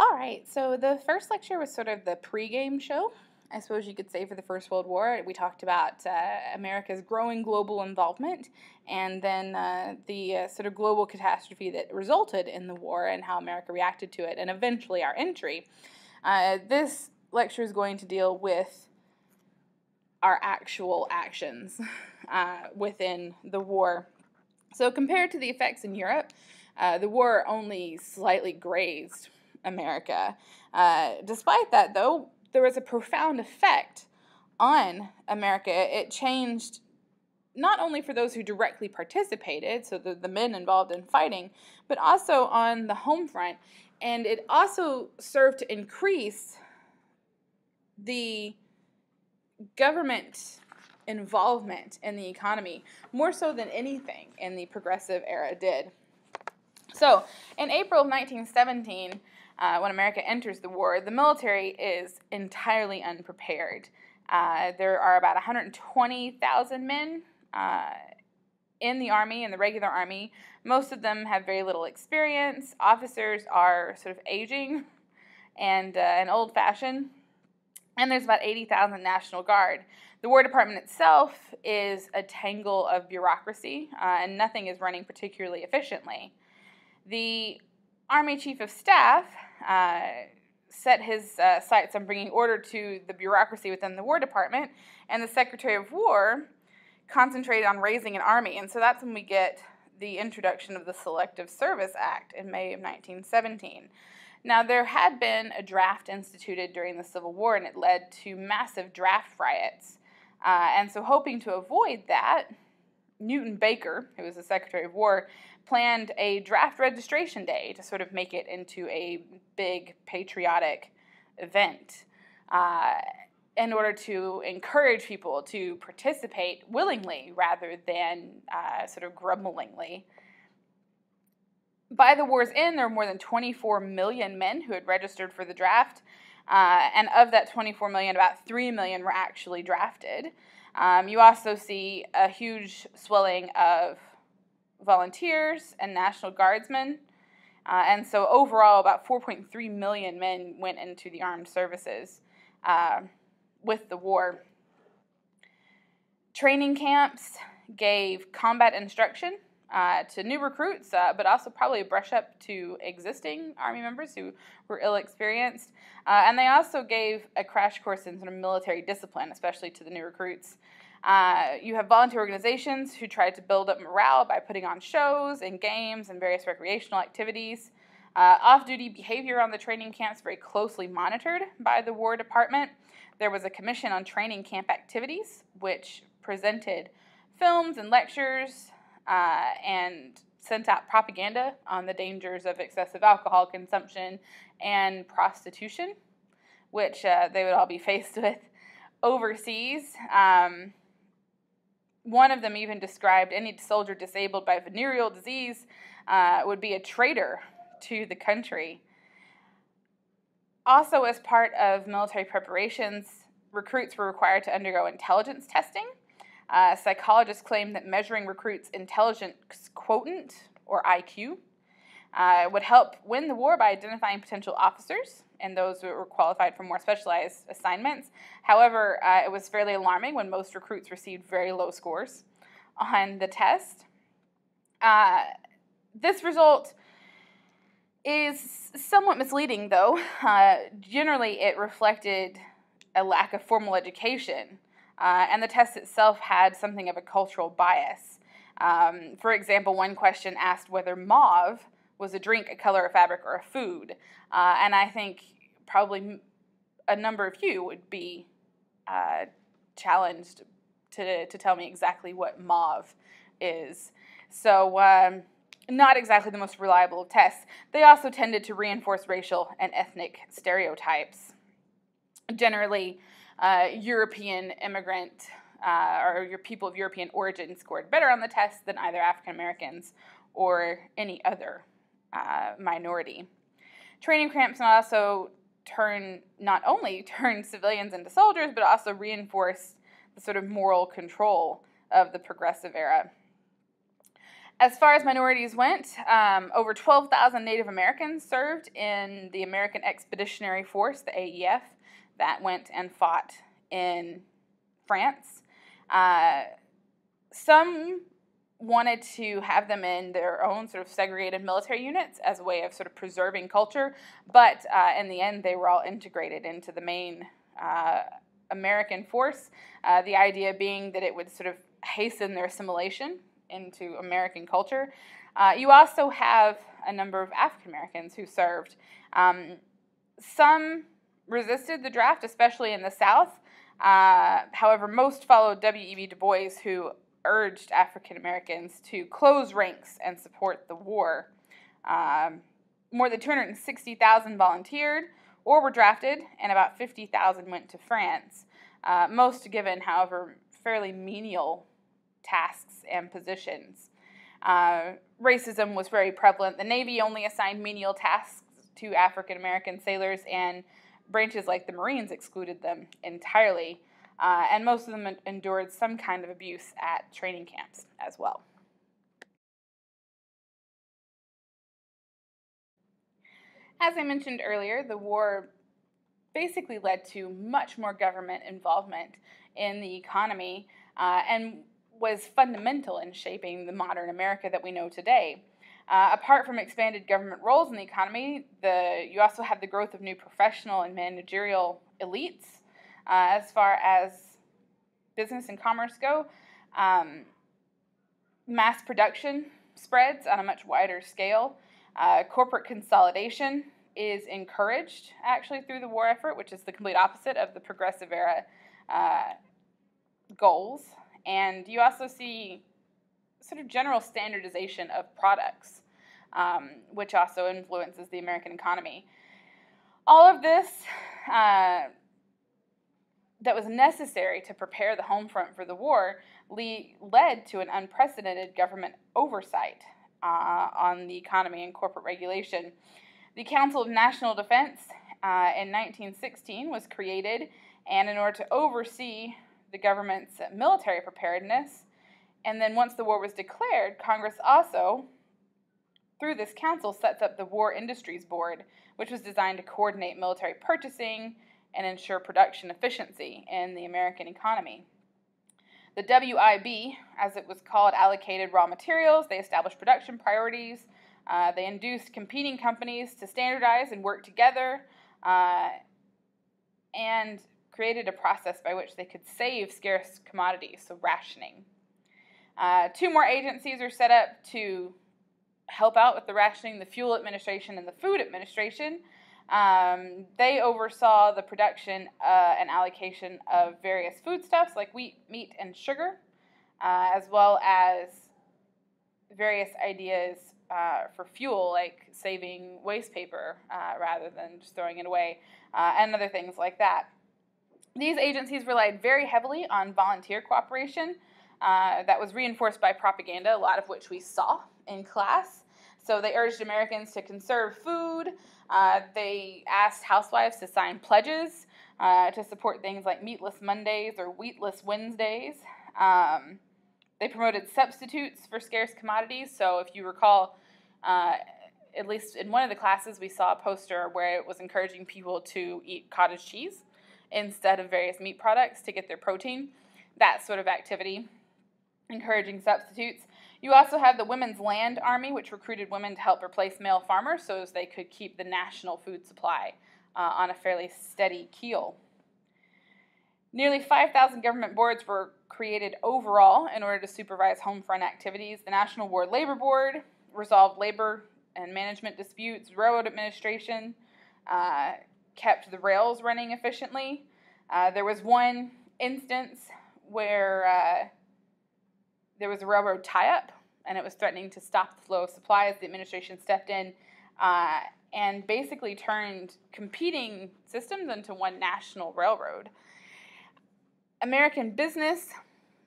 All right, so the first lecture was sort of the pregame show, I suppose you could say, for the First World War. We talked about America's growing global involvement and then the sort of global catastrophe that resulted in the war and how America reacted to it, and eventually our entry. This lecture is going to deal with our actual actions within the war. So compared to the effects in Europe, the war only slightly grazed America. Despite that, though, there was a profound effect on America. It changed not only for those who directly participated, so the men involved in fighting, but also on the home front. And it also served to increase the government involvement in the economy, more so than anything in the Progressive era did. So, in April of 1917, when America enters the war, the military is entirely unprepared. There are about 120,000 men in the Army, in the regular Army. Most of them have very little experience. Officers are sort of aging and old-fashioned. And there's about 80,000 National Guard. The War Department itself is a tangle of bureaucracy, and nothing is running particularly efficiently. The Army Chief of Staff set his sights on bringing order to the bureaucracy within the War Department, and the Secretary of War concentrated on raising an army. And so that's when we get the introduction of the Selective Service Act in May of 1917. Now, there had been a draft instituted during the Civil War, and it led to massive draft riots. And so hoping to avoid that, Newton Baker, who was the Secretary of War, planned a draft registration day to sort of make it into a big patriotic event in order to encourage people to participate willingly rather than sort of grumblingly. By the war's end, there were more than 24 million men who had registered for the draft, and of that 24 million, about 3 million were actually drafted. You also see a huge swelling of volunteers and National Guardsmen, and so overall, about 4.3 million men went into the armed services with the war. Training camps gave combat instruction to new recruits, but also probably a brush up to existing Army members who were ill-experienced. And they also gave a crash course in sort of military discipline, especially to the new recruits. You have volunteer organizations who tried to build up morale by putting on shows and games and various recreational activities. Off-duty behavior on the training camps very closely monitored by the War Department. There was a commission on training camp activities, which presented films and lectures and sent out propaganda on the dangers of excessive alcohol consumption and prostitution, which they would all be faced with overseas. One of them even described any soldier disabled by venereal disease would be a traitor to the country. Also, as part of military preparations, recruits were required to undergo intelligence testing. Psychologists claim that measuring recruits' intelligence quotient, or IQ, would help win the war by identifying potential officers and those who were qualified for more specialized assignments. However, it was fairly alarming when most recruits received very low scores on the test. This result is somewhat misleading, though. Generally, it reflected a lack of formal education. And the test itself had something of a cultural bias. For example, one question asked whether mauve was a drink, a color, a fabric, or a food. And I think probably a number of you would be challenged to tell me exactly what mauve is. So not exactly the most reliable of tests. They also tended to reinforce racial and ethnic stereotypes. Generally, European immigrant or your people of European origin scored better on the test than either African Americans or any other minority. Training camps also not only turn civilians into soldiers, but also reinforced the sort of moral control of the Progressive era. As far as minorities went, over 12,000 Native Americans served in the American Expeditionary Force, the AEF, that went and fought in France. Some wanted to have them in their own sort of segregated military units as a way of sort of preserving culture, but in the end they were all integrated into the main American force, the idea being that it would sort of hasten their assimilation into American culture. You also have a number of African Americans who served. Some resisted the draft, especially in the South. However, most followed W.E.B. Du Bois, who urged African Americans to close ranks and support the war. More than 260,000 volunteered or were drafted, and about 50,000 went to France. Most given, however, fairly menial tasks and positions. Racism was very prevalent. The Navy only assigned menial tasks to African American sailors, and branches like the Marines excluded them entirely. And most of them endured some kind of abuse at training camps as well. As I mentioned earlier, the war basically led to much more government involvement in the economy and was fundamental in shaping the modern America that we know today. Apart from expanded government roles in the economy, you also have the growth of new professional and managerial elites. As far as business and commerce go, mass production spreads on a much wider scale. Corporate consolidation is encouraged, actually, through the war effort, which is the complete opposite of the progressive era goals. And you also see sort of general standardization of products, which also influences the American economy. All of this that was necessary to prepare the home front for the war led to an unprecedented government oversight on the economy and corporate regulation. The Council of National Defense in 1916 was created, and in order to oversee the government's military preparedness, and then once the war was declared, Congress also, through this council, sets up the War Industries Board, which was designed to coordinate military purchasing and ensure production efficiency in the American economy. The WIB, as it was called, allocated raw materials, they established production priorities, they induced competing companies to standardize and work together, and created a process by which they could save scarce commodities, so rationing. Two more agencies are set up to help out with the rationing, the Fuel Administration and the Food Administration. They oversaw the production and allocation of various foodstuffs like wheat, meat, and sugar, as well as various ideas for fuel, like saving waste paper rather than just throwing it away, and other things like that. These agencies relied very heavily on volunteer cooperation that was reinforced by propaganda, a lot of which we saw in class. So they urged Americans to conserve food. They asked housewives to sign pledges to support things like meatless Mondays or wheatless Wednesdays. They promoted substitutes for scarce commodities. So if you recall, at least in one of the classes, we saw a poster where it was encouraging people to eat cottage cheese instead of various meat products to get their protein. That sort of activity, encouraging substitutes. You also have the Women's Land Army, which recruited women to help replace male farmers so as they could keep the national food supply on a fairly steady keel. Nearly 5,000 government boards were created overall in order to supervise home front activities. The National War Labor Board resolved labor and management disputes. Railroad Administration kept the rails running efficiently. There was one instance where there was a railroad tie-up, and it was threatening to stop the flow of supplies. The administration stepped in and basically turned competing systems into one national railroad. American business,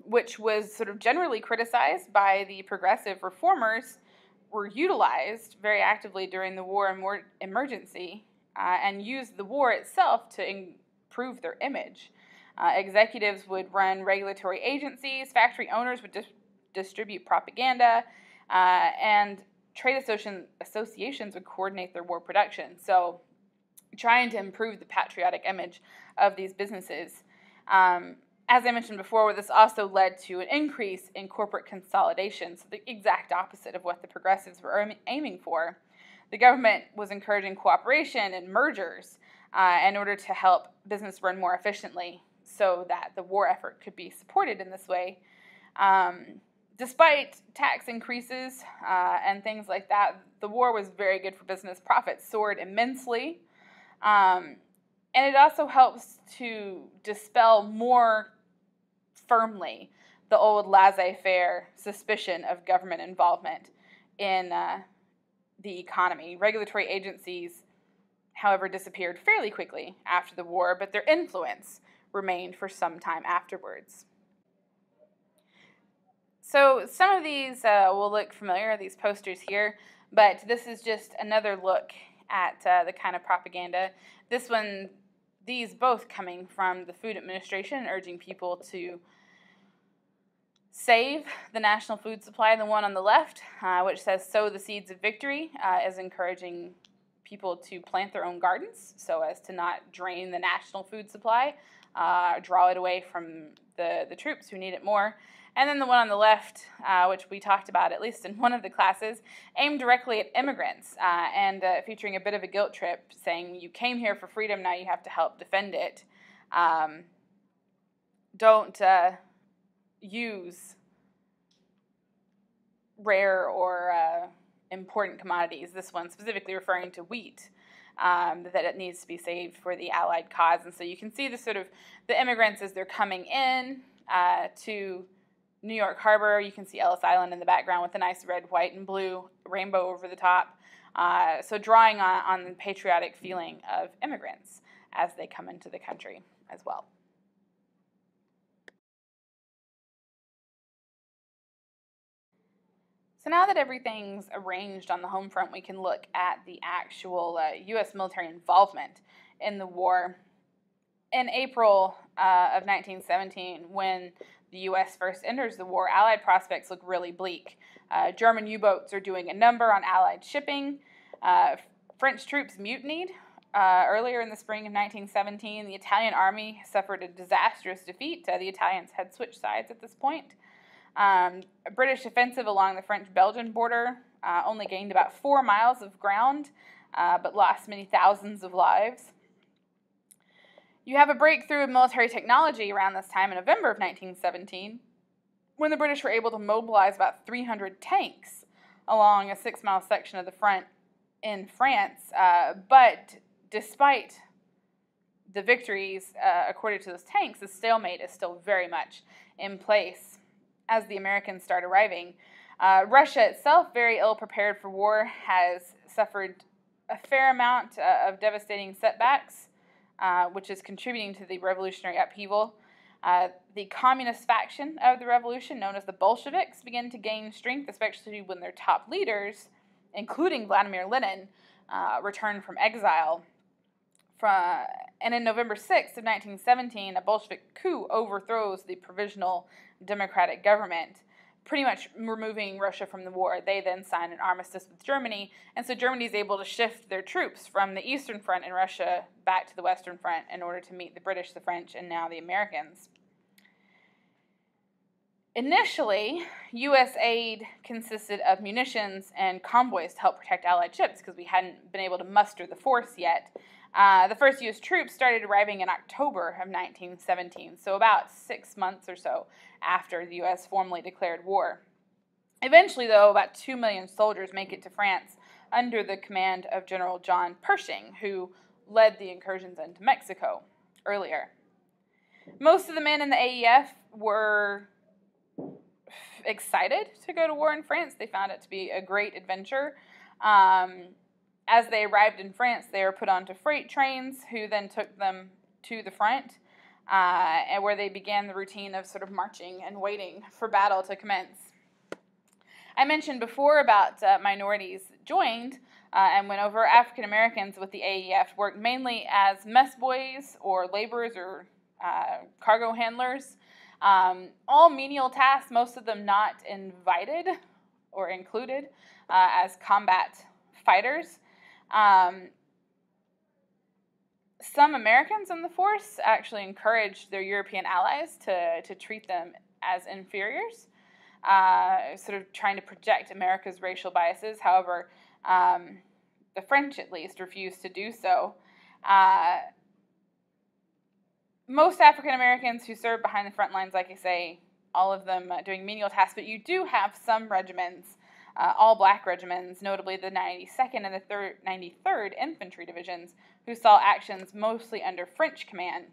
which was sort of generally criticized by the progressive reformers, were utilized very actively during the war emergency and used the war itself to improve their image. Executives would run regulatory agencies, factory owners would distribute propaganda, and trade associations would coordinate their war production. So trying to improve the patriotic image of these businesses. As I mentioned before, this also led to an increase in corporate consolidation, so the exact opposite of what the progressives were aiming for. The government was encouraging cooperation and mergers in order to help business run more efficiently so that the war effort could be supported in this way. Despite tax increases and things like that, the war was very good for business. Profits soared immensely. And it also helps to dispel more firmly the old laissez-faire suspicion of government involvement in the economy. Regulatory agencies, however, disappeared fairly quickly after the war, but their influence remained for some time afterwards. So some of these will look familiar, these posters here, but this is just another look at the kind of propaganda. These both coming from the Food Administration, urging people to save the national food supply. The one on the left, which says sow the seeds of victory, is encouraging people to plant their own gardens so as to not drain the national food supply, draw it away from the troops who need it more. And then the one on the left, which we talked about at least in one of the classes, aimed directly at immigrants and featuring a bit of a guilt trip, saying you came here for freedom, now you have to help defend it. Don't use rare or important commodities. This one specifically referring to wheat, that it needs to be saved for the Allied cause. And so you can see the immigrants as they're coming in to New York Harbor. You can see Ellis Island in the background with a nice red, white, and blue rainbow over the top. So drawing on the patriotic feeling of immigrants as they come into the country as well. So now that everything's arranged on the home front, we can look at the actual U.S. military involvement in the war. In April of 1917, when the U.S. first enters the war, Allied prospects look really bleak. German U-boats are doing a number on Allied shipping. French troops mutinied earlier in the spring of 1917. The Italian army suffered a disastrous defeat. The Italians had switched sides at this point. A British offensive along the French-Belgian border only gained about 4 miles of ground, but lost many thousands of lives. You have a breakthrough in military technology around this time in November of 1917, when the British were able to mobilize about 300 tanks along a 6-mile section of the front in France. But despite the victories accorded to those tanks, the stalemate is still very much in place as the Americans start arriving. Russia itself, very ill prepared for war, has suffered a fair amount of devastating setbacks, which is contributing to the revolutionary upheaval. The communist faction of the revolution, known as the Bolsheviks, begin to gain strength, especially when their top leaders, including Vladimir Lenin, returned from exile. And in November 6th of 1917, a Bolshevik coup overthrows the provisional democratic government, pretty much removing Russia from the war. They then sign an armistice with Germany, and so Germany is able to shift their troops from the Eastern Front in Russia back to the Western Front in order to meet the British, the French, and now the Americans. Initially, U.S. aid consisted of munitions and convoys to help protect Allied ships because we hadn't been able to muster the force yet. The first U.S. troops started arriving in October of 1917, so about 6 months or so after the U.S. formally declared war. Eventually, though, about 2 million soldiers make it to France under the command of General John Pershing, who led the incursions into Mexico earlier. Most of the men in the AEF were excited to go to war in France. They found it to be a great adventure. As they arrived in France, they were put onto freight trains, who then took them to the front, and where they began the routine of sort of marching and waiting for battle to commence. I mentioned before about minorities joined and went over. African Americans with the AEF worked mainly as mess boys or laborers or cargo handlers. All menial tasks, most of them not invited or included as combat fighters. Some Americans in the force actually encouraged their European allies to treat them as inferiors, sort of trying to project America's racial biases. However, the French, at least, refused to do so. Most African Americans who served behind the front lines, like I say, all of them doing menial tasks, but you do have some regiments, all black regiments, notably the 92nd and the 93rd Infantry Divisions, who saw actions mostly under French command.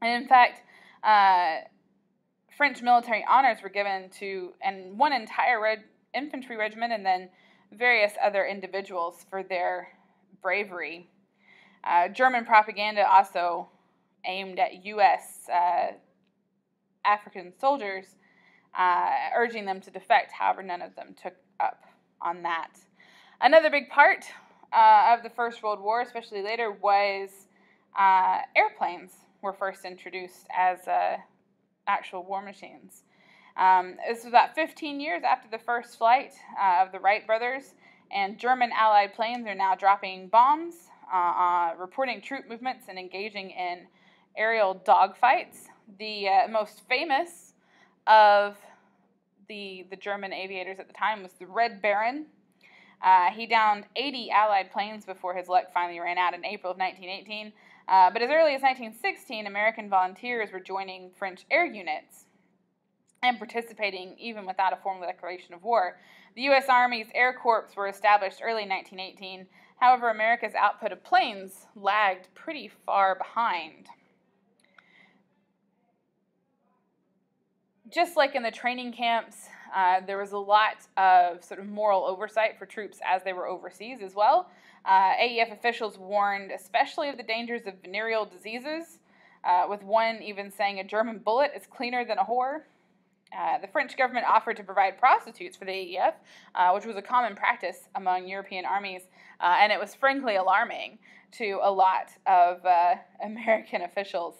And in fact, French military honors were given to one entire infantry regiment and then various other individuals for their bravery. German propaganda also aimed at U.S. African soldiers, urging them to defect. However, none of them took up on that. Another big part of the First World War, especially later, was airplanes were first introduced as actual war machines. This was about 15 years after the first flight of the Wright brothers, and German Allied planes are now dropping bombs, reporting troop movements, and engaging in aerial dogfights. The most famous of the German aviators at the time was the Red Baron. He downed 80 Allied planes before his luck finally ran out in April of 1918. But as early as 1916, American volunteers were joining French air units and participating even without a formal declaration of war. The U.S. Army's Air Corps were established early in 1918. However, America's output of planes lagged pretty far behind. Just like in the training camps, there was a lot of sort of moral oversight for troops as they were overseas as well. AEF officials warned especially of the dangers of venereal diseases, with one even saying a German bullet is cleaner than a whore. The French government offered to provide prostitutes for the AEF, which was a common practice among European armies, and it was frankly alarming to a lot of American officials.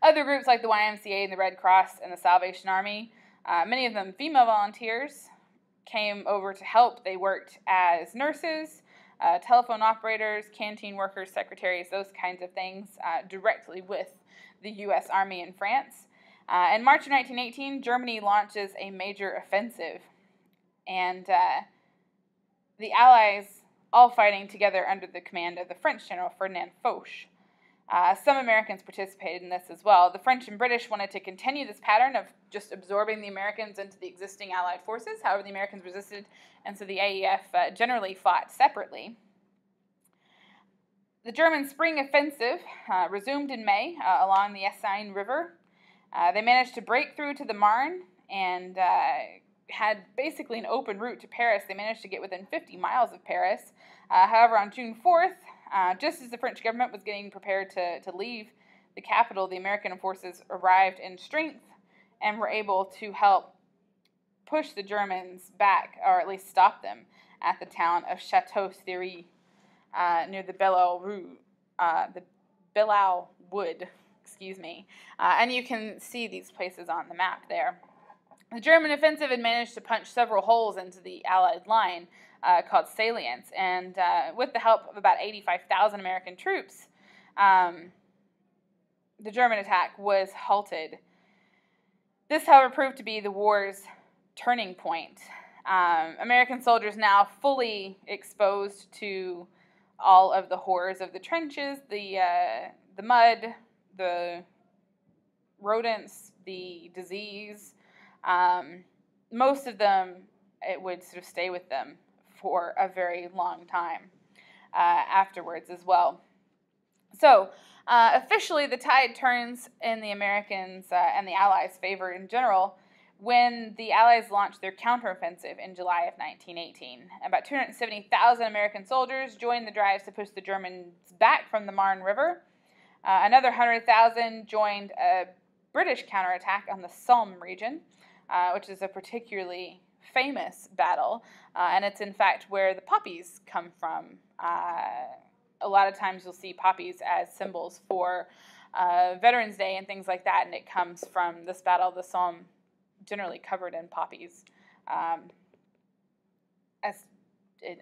Other groups like the YMCA and the Red Cross and the Salvation Army, many of them female volunteers, came over to help. They worked as nurses, telephone operators, canteen workers, secretaries, those kinds of things, directly with the U.S. Army in France. In March of 1918, Germany launches a major offensive, and the Allies all fighting together under the command of the French General Ferdinand Foch. Some Americans participated in this as well. The French and British wanted to continue this pattern of just absorbing the Americans into the existing Allied forces. However, the Americans resisted, and so the AEF generally fought separately. The German spring offensive resumed in May along the Seine River. They managed to break through to the Marne and had basically an open route to Paris. They managed to get within 50 miles of Paris. However, on June 4th, just as the French government was getting prepared to leave the capital, the American forces arrived in strength and were able to help push the Germans back, or at least stop them, at the town of Château-Thierry near the Belleau Wood. And you can see these places on the map there. The German offensive had managed to punch several holes into the Allied line, called salients, and with the help of about 85,000 American troops, the German attack was halted. This, however, proved to be the war's turning point. American soldiers now fully exposed to all of the horrors of the trenches, the mud, the rodents, the disease. Most of them, it would sort of stay with them for a very long time afterwards as well. So, officially, the tide turns in the Americans' and the Allies' favor in general when the Allies launched their counteroffensive in July of 1918. About 270,000 American soldiers joined the drives to push the Germans back from the Marne River. Another 100,000 joined a British counterattack on the Somme region, which is a particularly famous battle, and it's in fact where the poppies come from. A lot of times you'll see poppies as symbols for Veterans Day and things like that, and it comes from this battle, the Somme, generally covered in poppies. as it,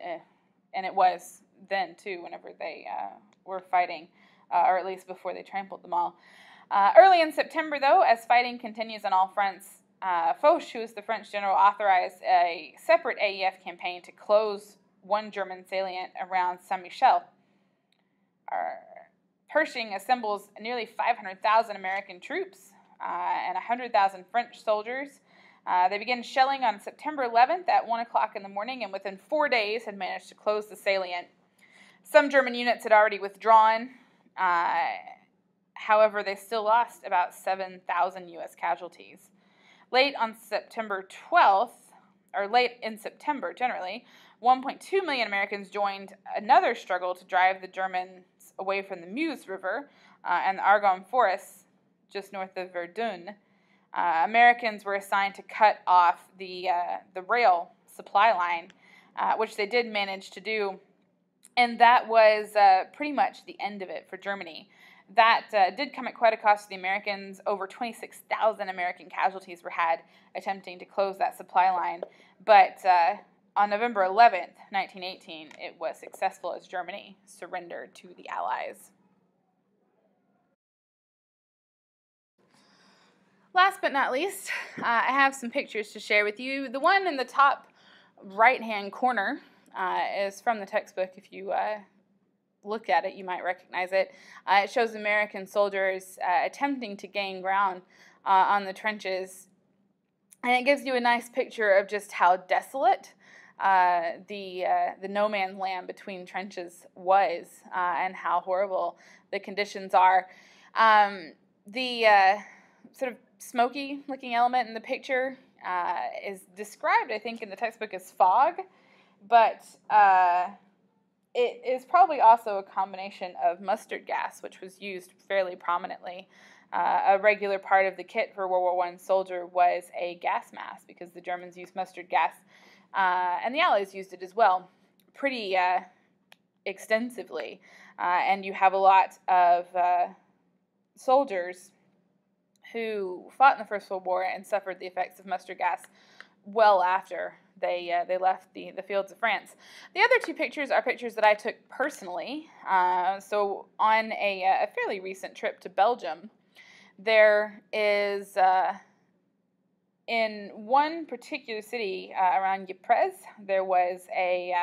and it was then too, whenever they were fighting, or at least before they trampled them all. Early in September, though, as fighting continues on all fronts, Foch, who was the French general, authorized a separate AEF campaign to close one German salient around Saint-Michel. Pershing assembles nearly 500,000 American troops and 100,000 French soldiers. They began shelling on September 11th at 1 o'clock in the morning, and within 4 days had managed to close the salient. Some German units had already withdrawn. However, they still lost about 7,000 U.S. casualties. Late in September generally, 1.2 million Americans joined another struggle to drive the Germans away from the Meuse River and the Argonne forests just north of Verdun. Americans were assigned to cut off the rail supply line, which they did manage to do, and that was pretty much the end of it for Germany. That did come at quite a cost to the Americans. Over 26,000 American casualties were had attempting to close that supply line, but on November 11th, 1918, it was successful as Germany surrendered to the Allies. Last but not least, I have some pictures to share with you. The one in the top right-hand corner is from the textbook. If you look at it, you might recognize it. It shows American soldiers attempting to gain ground on the trenches, and it gives you a nice picture of just how desolate the no man's land between trenches was, and how horrible the conditions are. The sort of smoky looking element in the picture is described, I think, in the textbook as fog, but it is probably also a combination of mustard gas, which was used fairly prominently. A regular part of the kit for World War I soldier was a gas mask, because the Germans used mustard gas, and the Allies used it as well, pretty extensively. And you have a lot of soldiers who fought in the First World War and suffered the effects of mustard gas well after they left the fields of France. The other two pictures are pictures that I took personally. So on a fairly recent trip to Belgium, there is, in one particular city around Ypres, there was a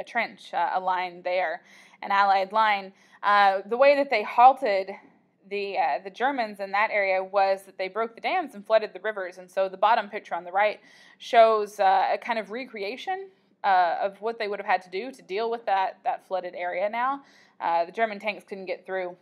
trench, a line there, an Allied line. The way that they halted the Germans in that area was that they broke the dams and flooded the rivers. And so the bottom picture on the right shows a kind of recreation of what they would have had to do to deal with that flooded area now. The German tanks couldn't get through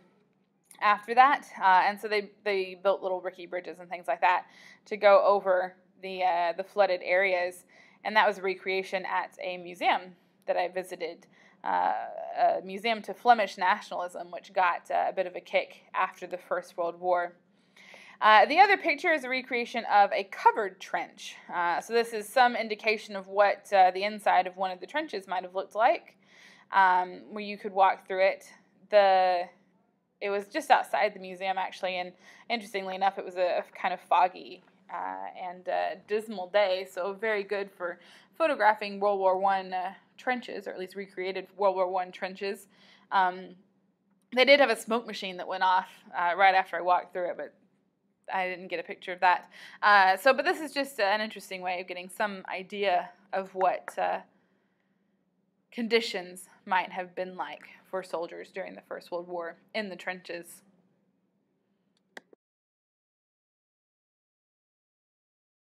after that, and so they built little rickety bridges and things like that to go over the flooded areas. And that was a recreation at a museum that I visited, a museum to Flemish nationalism, which got a bit of a kick after the First World War. The other picture is a recreation of a covered trench. So this is some indication of what the inside of one of the trenches might have looked like, where you could walk through it. It was just outside the museum, actually, and interestingly enough, it was a kind of foggy and dismal day, so very good for photographing World War I trenches, or at least recreated World War I trenches. They did have a smoke machine that went off right after I walked through it, but I didn't get a picture of that. But this is just an interesting way of getting some idea of what conditions might have been like for soldiers during the First World War in the trenches.